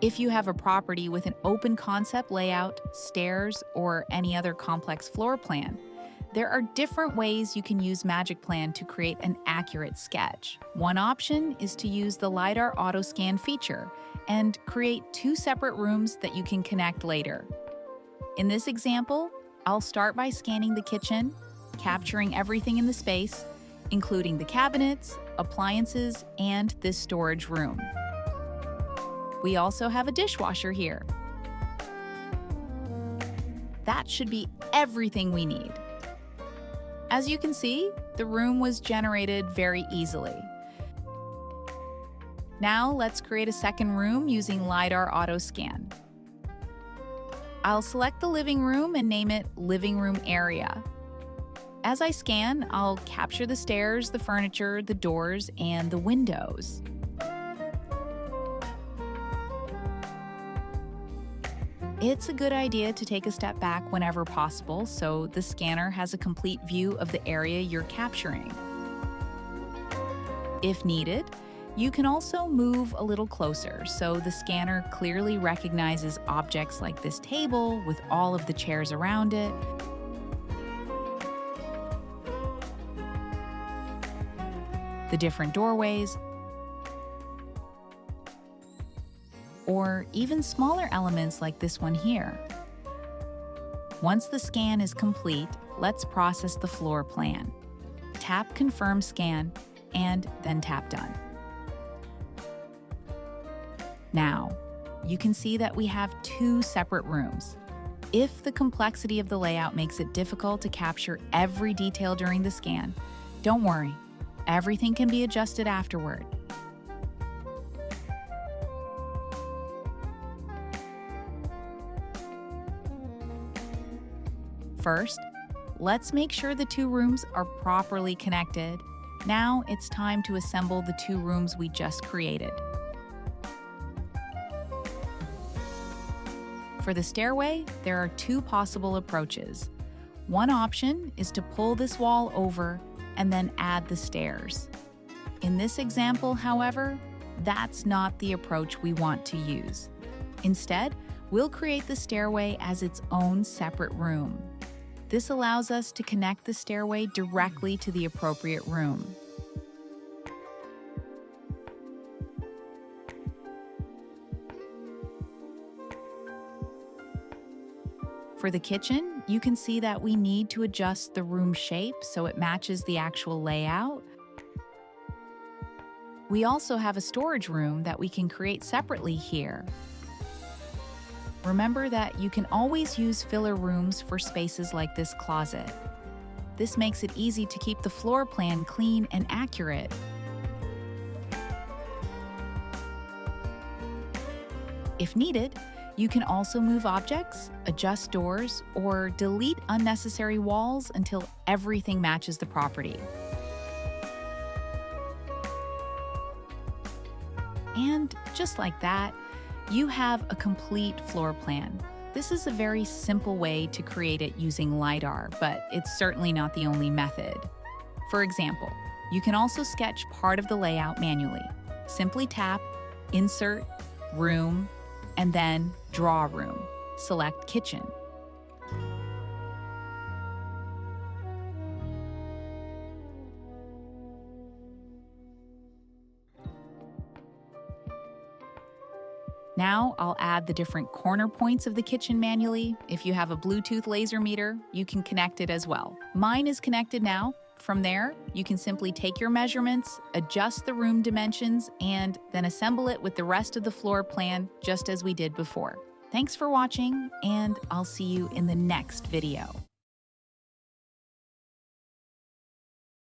If you have a property with an open concept layout, stairs, or any other complex floor plan, there are different ways you can use magicplan to create an accurate sketch. One option is to use the LiDAR auto scan feature and create two separate rooms that you can connect later. In this example, I'll start by scanning the kitchen, capturing everything in the space, including the cabinets, appliances, and this storage room. We also have a dishwasher here. That should be everything we need. As you can see, the room was generated very easily. Now let's create a second room using LiDAR auto scan. I'll select the living room and name it Living Room Area. As I scan, I'll capture the stairs, the furniture, the doors, and the windows. It's a good idea to take a step back whenever possible so the scanner has a complete view of the area you're capturing. If needed, you can also move a little closer so the scanner clearly recognizes objects like this table with all of the chairs around it. The different doorways, or even smaller elements like this one here. Once the scan is complete, let's process the floor plan. Tap Confirm Scan, and then tap Done. Now, you can see that we have two separate rooms. If the complexity of the layout makes it difficult to capture every detail during the scan, don't worry, everything can be adjusted afterward. First, let's make sure the two rooms are properly connected. Now it's time to assemble the two rooms we just created. For the stairway, there are two possible approaches. One option is to pull this wall over and then add the stairs. In this example, however, that's not the approach we want to use. Instead, we'll create the stairway as its own separate room. This allows us to connect the stairway directly to the appropriate room. For the kitchen, you can see that we need to adjust the room shape so it matches the actual layout. We also have a storage room that we can create separately here. Remember that you can always use filler rooms for spaces like this closet. This makes it easy to keep the floor plan clean and accurate. If needed, you can also move objects, adjust doors, or delete unnecessary walls until everything matches the property. And just like that, you have a complete floor plan. This is a very simple way to create it using LiDAR, but it's certainly not the only method. For example, you can also sketch part of the layout manually. Simply tap Insert, Room, and then Draw Room. Select Kitchen. Now I'll add the different corner points of the kitchen manually. If you have a Bluetooth laser meter, you can connect it as well. Mine is connected now. From there, you can simply take your measurements, adjust the room dimensions, and then assemble it with the rest of the floor plan just as we did before. Thanks for watching, and I'll see you in the next video.